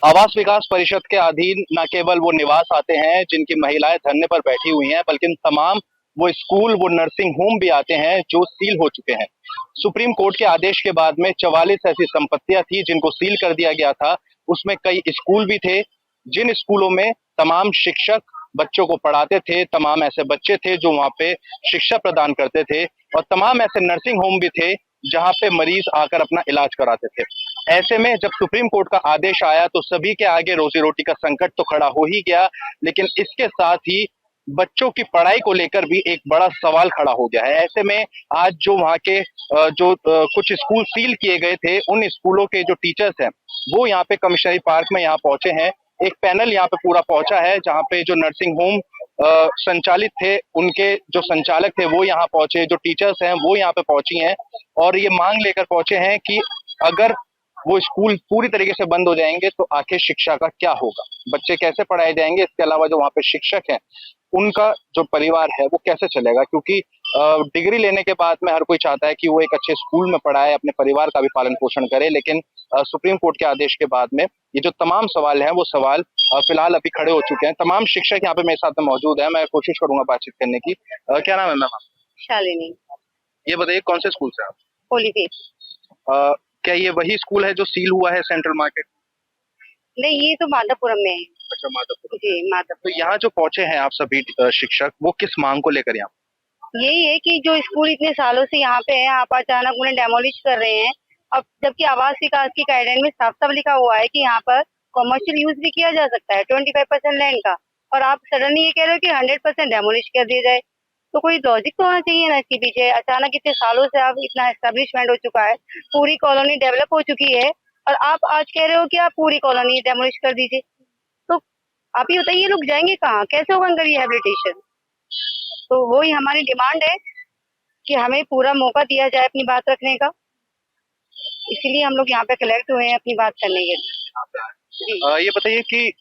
आवास विकास परिषद के अधीन न केवल वो निवास आते हैं जिनकी महिलाएं धरने पर बैठी हुई हैं, बल्कि तमाम वो स्कूल, वो नर्सिंग होम भी आते हैं जो सील हो चुके हैं। सुप्रीम कोर्ट के आदेश के बाद में 44 ऐसी संपत्तियां थी जिनको सील कर दिया गया था। उसमें कई स्कूल भी थे, जिन स्कूलों में तमाम शिक्षक बच्चों को पढ़ाते थे, तमाम ऐसे बच्चे थे जो वहां पे शिक्षा प्रदान करते थे, और तमाम ऐसे नर्सिंग होम भी थे जहां पे मरीज आकर अपना इलाज कराते थे। ऐसे में जब सुप्रीम कोर्ट का आदेश आया तो सभी के आगे रोजी रोटी का संकट तो खड़ा हो ही गया, लेकिन इसके साथ ही बच्चों की पढ़ाई को लेकर भी एक बड़ा सवाल खड़ा हो गया है। ऐसे में आज जो वहाँ के कुछ स्कूल सील किए गए थे, उन स्कूलों के जो टीचर्स हैं वो यहाँ पे कमिश्नरी पार्क में यहाँ पहुंचे हैं। एक पैनल यहाँ पे पूरा पहुंचा है जहाँ पे जो नर्सिंग होम संचालित थे उनके जो संचालक थे वो यहाँ पहुंचे, जो टीचर्स हैं वो यहाँ पे पहुंची हैं, और ये मांग लेकर पहुंचे हैं कि अगर वो स्कूल पूरी तरीके से बंद हो जाएंगे तो आखिर शिक्षा का क्या होगा, बच्चे कैसे पढ़ाए जाएंगे, इसके अलावा जो वहाँ पे शिक्षक हैं उनका जो परिवार है वो कैसे चलेगा, क्योंकि डिग्री लेने के बाद में हर कोई चाहता है कि वो एक अच्छे स्कूल में पढ़ाए, अपने परिवार का भी पालन पोषण करे। लेकिन सुप्रीम कोर्ट के आदेश के बाद में ये जो तमाम सवाल हैं वो सवाल फिलहाल अभी खड़े हो चुके हैं। तमाम शिक्षक यहाँ पे मेरे साथ में मौजूद है, मैं कोशिश करूंगा बातचीत करने की। क्या नाम है मैम? शालिनी। ये बताइए कौन से स्कूल से आप? होली फेस। क्या ये वही स्कूल है जो सील हुआ है सेंट्रल मार्केट? नहीं, ये तो माधवपुरम में है। अच्छा, माधवपुर। जी, तो माधवपुर। यहाँ जो पहुंचे हैं आप सभी शिक्षक, वो किस मांग को लेकर यहाँ? यही है कि जो स्कूल इतने सालों से यहाँ पे है, आप अचानक उन्हें डेमोलिश कर रहे हैं। अब जबकि आवास विकास की गाइडलाइन में साफ साफ लिखा हुआ है कि यहाँ पर कॉमर्शियल यूज भी किया जा सकता है 25% लैंड का, और आप सडनली ये कह रहे हो कि 100% डेमोलिश कर दिया जाए। तो कोई लॉजिक तो होना चाहिए ना इसके पीछे। अचानक इतने सालों से आप इतना एस्टेब्लिशमेंट हो चुका है, पूरी कॉलोनी डेवलप हो चुकी है, और आप आज कह रहे हो कि आप पूरी कॉलोनी डेमोलिश कर दीजिए। तो आप ये बताइए, ये लोग जाएंगे कहाँ, कैसे होगा उनका रिहेबिलिटेशन? तो वही हमारी डिमांड है कि हमें पूरा मौका दिया जाए अपनी बात रखने का। इसीलिए हम लोग यहाँ पे कलेक्ट हुए हैं अपनी बात करने के लिए। जी। ये बताइए कि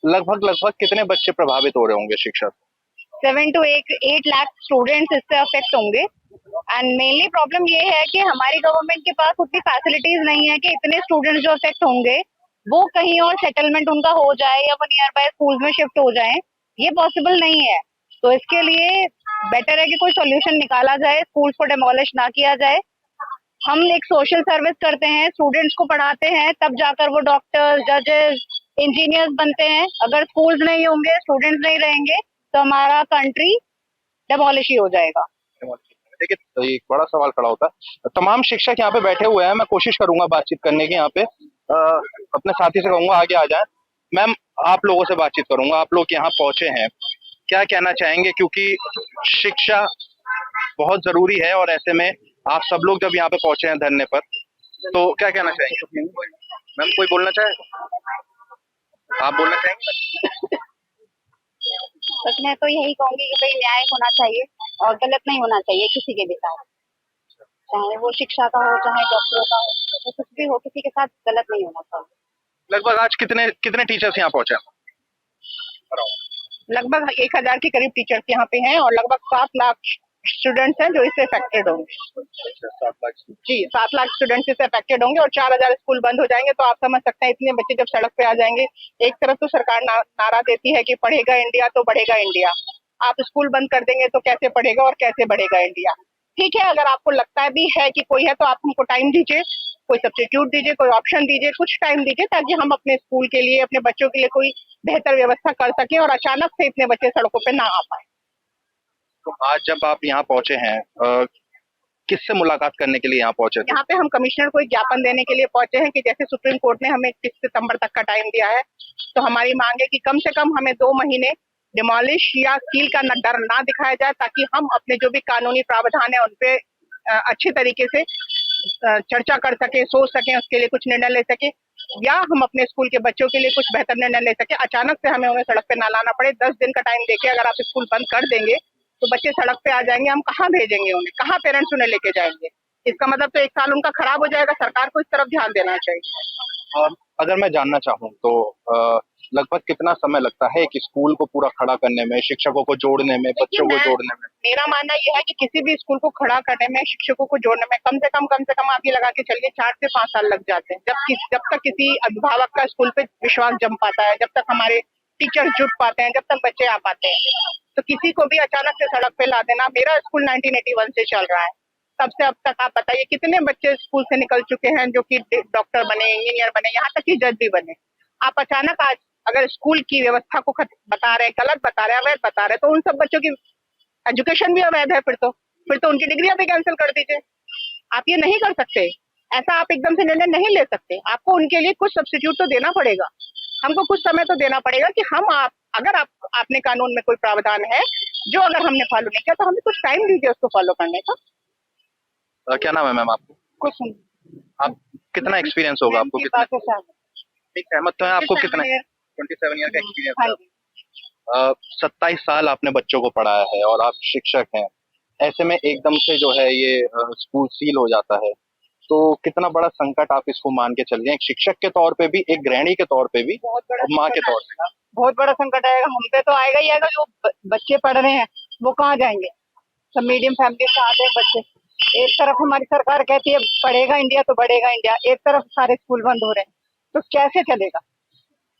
लगभग लगभग कितने बच्चे प्रभावित हो रहे होंगे शिक्षा से? 7 to 8 लाख स्टूडेंट्स इससे अफेक्ट होंगे। एंड मेनली प्रॉब्लम ये है कि हमारी गवर्नमेंट के पास उतनी फैसिलिटीज नहीं है कि इतने स्टूडेंट्स जो अफेक्ट होंगे वो कहीं और सेटलमेंट उनका हो जाए या वो नियर बाय स्कूल में शिफ्ट हो जाए। ये पॉसिबल नहीं है। तो इसके लिए बेटर है कि कोई सोल्यूशन निकाला जाए, स्कूल्स को डेमोलिश ना किया जाए। हम एक सोशल सर्विस करते हैं, स्टूडेंट्स को पढ़ाते हैं, तब जाकर वो डॉक्टर्स, जजेस, इंजीनियर्स बनते हैं। अगर स्कूल्स नहीं होंगे, स्टूडेंट्स नहीं रहेंगे, तो हमारा कंट्री डेमोलिश ही हो जाएगा। देखिए, तो एक बड़ा सवाल खड़ा होता है। तमाम शिक्षक यहाँ पे बैठे हुए हैं, मैं कोशिश करूंगा बातचीत करने की। यहाँ पे अपने साथी से कहूंगा आगे आ जाए। मैम, आप लोगों से बातचीत करूंगा, आप लोग यहाँ पहुंचे हैं, क्या कहना चाहेंगे, क्योंकि शिक्षा बहुत जरूरी है, और ऐसे में आप सब लोग जब यहाँ पे पहुंचे हैं धरने पर, तो क्या कहना चाहेंगे? मैम, कोई बोलना चाहे? आप बोलना चाहेंगे? बस मैं तो यही कहूंगी कि भाई न्याय होना चाहिए और गलत नहीं होना चाहिए किसी के भी साथ, चाहे वो शिक्षा का हो चाहे डॉक्टरों का हो, तो कुछ भी हो, किसी के साथ गलत नहीं होना चाहिए। लगभग आज कितने कितने टीचर्स यहाँ पहुंचे? लगभग 1,000 के करीब टीचर्स यहाँ पे हैं और लगभग 7 लाख स्टूडेंट्स हैं जो इससे अफेक्टेड होंगे। 7 लाख? जी, 7 लाख स्टूडेंट्स इससे अफेक्टेड होंगे और 4,000 स्कूल बंद हो जाएंगे। तो आप समझ सकते हैं इतने बच्चे जब सड़क पे आ जाएंगे। एक तरफ तो सरकार नारा देती है कि पढ़ेगा इंडिया तो बढ़ेगा इंडिया, आप स्कूल बंद कर देंगे तो कैसे पढ़ेगा और कैसे बढ़ेगा इंडिया? ठीक है, अगर आपको लगता है भी है कि कोई है तो आप हमको टाइम दीजिए, कोई सब्स्टिट्यूट दीजिए, कोई ऑप्शन दीजिए, कुछ टाइम दीजिए, ताकि हम अपने स्कूल के लिए, अपने बच्चों के लिए कोई बेहतर व्यवस्था कर सकें और अचानक से इतने बच्चे सड़कों पे ना आ पाए। तो आज जब आप यहाँ पहुंचे हैं, किससे मुलाकात करने के लिए यहाँ पहुंचे थे? यहाँ पे हम कमिश्नर को एक ज्ञापन देने के लिए पहुंचे हैं कि जैसे सुप्रीम कोर्ट ने हमें 30 सितंबर तक का टाइम दिया है, तो हमारी मांग है कि कम से कम हमें 2 महीने डिमोलिश या सील का डर ना दिखाया जाए, ताकि हम अपने जो भी कानूनी प्रावधान है उनपे अच्छे तरीके से चर्चा कर सके, सोच सकें, उसके लिए कुछ निर्णय ले सके, या हम अपने स्कूल के बच्चों के लिए कुछ बेहतर निर्णय ले सके। अचानक से हमें उन्हें सड़क पे ना लाना पड़े। 10 दिन का टाइम देके अगर आप स्कूल बंद कर देंगे तो बच्चे सड़क पे आ जाएंगे, हम कहाँ भेजेंगे उन्हें, कहाँ पेरेंट्स उन्हें लेके जाएंगे? इसका मतलब तो 1 साल उनका खराब हो जाएगा। सरकार को इस तरफ ध्यान देना चाहिए। अगर मैं जानना चाहूँ तो लगभग कितना समय लगता है एक स्कूल को पूरा खड़ा करने में, शिक्षकों को जोड़ने में, देखिए, बच्चों को जोड़ने में? मेरा मानना यह है कि किसी भी स्कूल को खड़ा करने में, शिक्षकों को जोड़ने में कम से कम आप ये लगा के चलिए 4 से 5 साल लग जाते हैं। जब तक किसी अभिभावक का स्कूल पे विश्वास जम पाता है, जब तक हमारे टीचर जुट पाते हैं, जब तक बच्चे आ पाते हैं। तो किसी को भी अचानक से सड़क पे ला देना, मेरा स्कूल 1981 से चल रहा है, तब से अब तक आप बताइए कितने बच्चे स्कूल से निकल चुके हैं जो कि डॉक्टर बने, इंजीनियर बने, यहाँ तक कि जज भी बने। आप अचानक आज अगर स्कूल की व्यवस्था को बता रहे हैं, गलत बता रहे हैं, अवैध बता रहे हैं, तो उन सब बच्चों की एजुकेशन भी अवैध है। फिर तो उनकी डिग्रियां भी कैंसिल कर दीजिए। आप ये नहीं कर सकते, ऐसा आप एकदम से निर्णय नहीं ले सकते। आपको उनके लिए कुछ सब्स्टिट्यूट तो देना पड़ेगा, हमको कुछ समय तो देना पड़ेगा कि अगर आपने कानून में कोई प्रावधान है जो अगर हमने फॉलो नहीं किया तो हमें कुछ टाइम दीजिए उसको फॉलो करने का। क्या नाम है मैम आपको? कुछ नहीं। आप कितना एक्सपीरियंस होगा आपको? कितना ठीक सहमत तो है आपको? कितना? 27 ईयर का एक्सपीरियंस है। 27 साल आपने बच्चों को पढ़ाया है और आप शिक्षक हैं। ऐसे में एकदम से जो है ये स्कूल सील हो जाता है, तो कितना बड़ा संकट आप इसको मान के चल रहे हैं, एक शिक्षक के तौर पे भी, एक गृहिणी के तौर पे भी, बहुत बड़ा माँ के तौर पे? बहुत बड़ा संकट आएगा। हम पे तो आएगा ही आएगा। जो बच्चे पढ़ रहे हैं वो कहाँ जाएंगे? सब मीडियम फैमिली से आते हैं बच्चे। एक तरफ हमारी सरकार कहती है पढ़ेगा इंडिया तो बढ़ेगा इंडिया, एक तरफ सारे स्कूल बंद हो रहे हैं, तो कैसे चलेगा?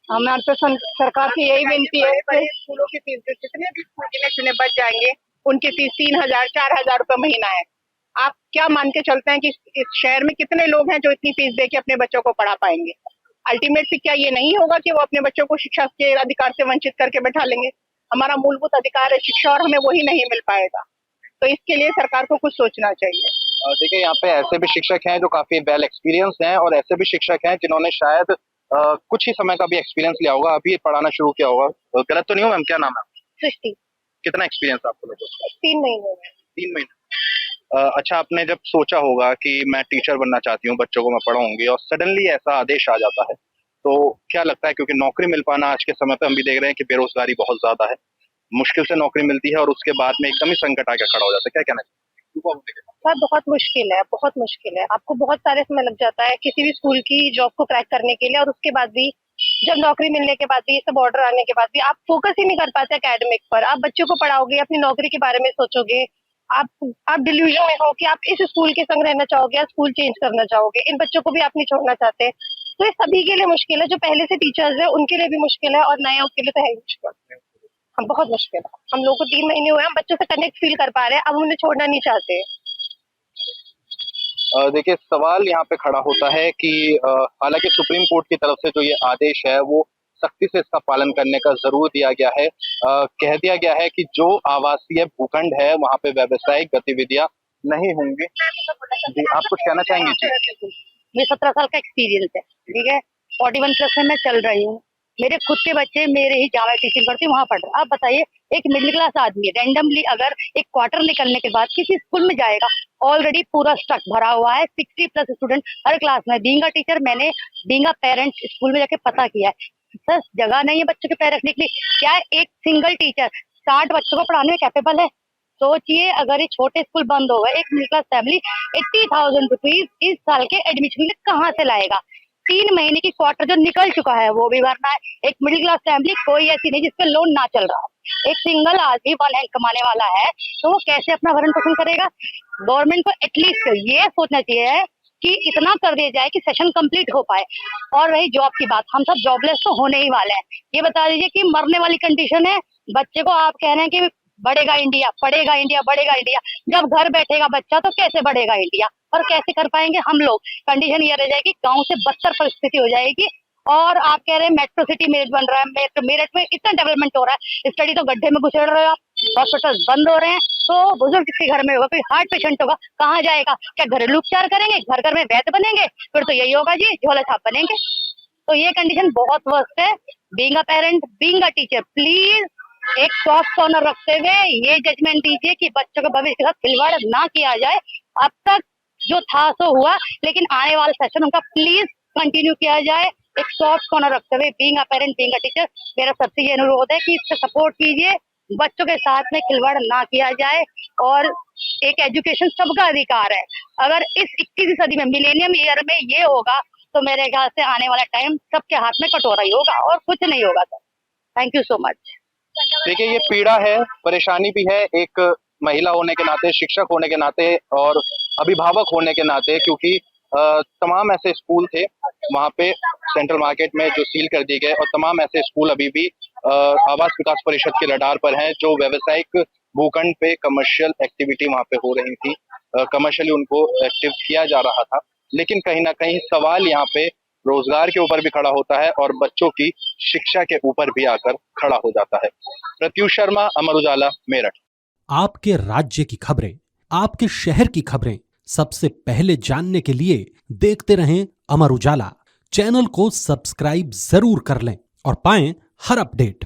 हमारे तो सरकार की यही विनती है। स्कूलों की फीस, जितने भी स्कूल गिने चुने बच जाएंगे, उनकी फीस 3,000 4,000 रुपए महीना है। आप क्या मान के चलते हैं कि इस शहर में कितने लोग हैं जो इतनी फीस दे के अपने बच्चों को पढ़ा पाएंगे? अल्टीमेटली क्या ये नहीं होगा कि वो अपने बच्चों को शिक्षा के अधिकार से वंचित करके बैठा लेंगे? हमारा मूलभूत अधिकार है शिक्षा और हमें वही नहीं मिल पाएगा। तो इसके लिए सरकार को कुछ सोचना चाहिए। देखिए, यहाँ पे ऐसे भी शिक्षक हैं जो काफी वेल एक्सपीरियंस हैं और ऐसे भी शिक्षक हैं जिन्होंने शायद कुछ ही समय का भी एक्सपीरियंस लिया होगा, अभी पढ़ाना शुरू किया होगा। गलत तो नहीं हूँ मैम? क्या नाम है? सृष्टि। कितना एक्सपीरियंस आपको लोगों को? 3 महीने में। 3 महीने। अच्छा, आपने जब सोचा होगा कि मैं टीचर बनना चाहती हूँ, बच्चों को मैं पढ़ाऊंगी, और सडनली ऐसा आदेश आ जाता है, तो क्या लगता है? क्योंकि नौकरी मिल पाना आज के समय पे हम भी देख रहे हैं कि बेरोजगारी बहुत ज्यादा है, मुश्किल से नौकरी मिलती है और उसके बाद में एकदम ही संकट आके खड़ा हो जाता है, क्या कहना चाहिए? सर बहुत मुश्किल है, बहुत मुश्किल है। आपको बहुत सारे समय लग जाता है किसी भी स्कूल की जॉब को क्रैक करने के लिए, और उसके बाद भी जब नौकरी मिलने के बाद भी, ये सब ऑर्डर आने के बाद भी आप फोकस ही नहीं कर पाते एकेडमिक पर। आप बच्चों को पढ़ाओगे, अपनी नौकरी के बारे में सोचोगे, आप डिल्यूजन में हो कि आप इस स्कूल के संग रहना चाहोगे या स्कूल चेंज करना चाहोगे। इन बच्चों को भी आप नहीं छोड़ना चाहते, तो ये सभी के लिए मुश्किल है। जो पहले से टीचर्स है उनके लिए भी मुश्किल है और नए के लिए तो है ही मुश्किल। बहुत मुश्किल है। हम लोग को 3 महीने हुए, हम बच्चों से कनेक्ट फील कर पा रहे हैं, अब उन्हें छोड़ना नहीं चाहते। देखिए, सवाल यहाँ पे खड़ा होता है कि हालांकि सुप्रीम कोर्ट की तरफ से जो ये आदेश है वो सख्ती से इसका पालन करने का जरूर दिया गया है। कह दिया गया है कि जो आवासीय भूखंड है वहाँ पे व्यावसायिक गतिविधियां नहीं होंगी। जी, आप कुछ कहना चाहेंगे? जी, मेरे 17 साल का एक्सपीरियंस है, ठीक है। 41+ में मैं चल रही हूँ। मेरे खुद के बच्चे मेरे ही जहाँ टीचिंग करती हूँ वहाँ पढ़ रहे। आप बताइए, एक मिडिल क्लास आदमी रैंडमली अगर एक क्वार्टर निकलने के बाद किसी स्कूल में जाएगा, ऑलरेडी पूरा स्टक भरा हुआ है, 60+ स्टूडेंट हर क्लास में। बीइंग अ टीचर, मैंने बीइंग अ पेरेंट स्कूल में जाके पता किया है, सर जगह नहीं है बच्चों के पैर रखने के लिए। क्या एक सिंगल टीचर 60 बच्चों को पढ़ाने में कैपेबल है? सोचिए, अगर ये छोटे स्कूल बंद हो गए, एक मिडिल क्लास फैमिली 80,000 रुपीज इस साल के एडमिशन के कहाँ से लाएगा? 3 महीने की क्वार्टर जो निकल चुका है वो भी भरना है। एक मिडिल क्लास फैमिली कोई ऐसी नहीं जिसपे लोन ना चल रहा हो। एक सिंगल आदमी वन हैंड कमाने वाला है, तो वो कैसे अपना भरण पोषण करेगा? गवर्नमेंट को एटलीस्ट ये सोचना चाहिए कि इतना कर दिया जाए कि सेशन कंप्लीट हो पाए। और रही जॉब की बात, हम सब जॉबलेस तो होने ही वाले हैं। ये बता दीजिए कि मरने वाली कंडीशन है। बच्चे को आप कह रहे हैं कि बढ़ेगा इंडिया, पढ़ेगा इंडिया, बढ़ेगा इंडिया। जब घर बैठेगा बच्चा तो कैसे बढ़ेगा इंडिया? और कैसे कर पाएंगे हम लोग? कंडीशन ये रह जाएगी, गांव से बदतर परिस्थिति हो जाएगी। और आप कह रहे हैं मेट्रो सिटी मेरठ बन रहा है, मेरठ में इतना डेवलपमेंट हो रहा है, स्टडी तो गड्ढे में घुसेड़ रहे हो आप। हॉस्पिटल बंद हो रहे हैं, तो बुजुर्ग किसी घर में होगा, कोई हार्ट पेशेंट होगा, कहाँ जाएगा? क्या घरेलू उपचार करेंगे? घर घर में वैद्य बनेंगे? फिर तो यही होगा जी, झोला छाप बनेंगे। तो ये कंडीशन बहुत वर्स्ट है। Being a parent, being a teacher, please एक सॉफ्ट कॉर्नर रखते हुए ये जजमेंट दीजिए कि बच्चों के भविष्य के साथ खिलवाड़ ना किया जाए। अब तक जो था सो हुआ, लेकिन आने वाला सेशन उनका प्लीज कंटिन्यू किया जाए, एक सॉफ्ट कॉर्नर रखते हुए। Being a parent, being a teacher, मेरा सबसे ये अनुरोध है कि इससे सपोर्ट कीजिए, बच्चों के साथ में खिलवाड़ ना किया जाए। और एक एजुकेशन सबका अधिकार है। अगर इस 21वीं सदी में, मिलेनियम ईयर में ये होगा तो मेरे ख्याल से आने वाला टाइम सबके हाथ में कटोरा ही होगा और कुछ नहीं होगा sir. Thank you so much. देखिए, ये पीड़ा है, परेशानी भी है, एक महिला होने के नाते, शिक्षक होने के नाते और अभिभावक होने के नाते, क्योंकि तमाम ऐसे स्कूल थे वहाँ पे सेंट्रल मार्केट में जो सील कर दिए गए, और तमाम ऐसे स्कूल अभी भी आवास विकास परिषद के रडार पर हैं, जो व्यावसायिक भूखंड पे कमर्शियल एक्टिविटी वहाँ पे हो रही थी, कमर्शियली उनको एक्टिव किया जा रहा था। लेकिन कहीं ना कहीं सवाल यहाँ पे रोजगार के ऊपर भी खड़ा होता है और बच्चों की शिक्षा के ऊपर भी आकर खड़ा हो जाता है। प्रत्युष शर्मा, अमर उजाला, मेरठ। आपके राज्य की खबरें, आपके शहर की खबरें सबसे पहले जानने के लिए देखते रहें अमर उजाला। चैनल को सब्सक्राइब जरूर कर लें और पाएं हर अपडेट।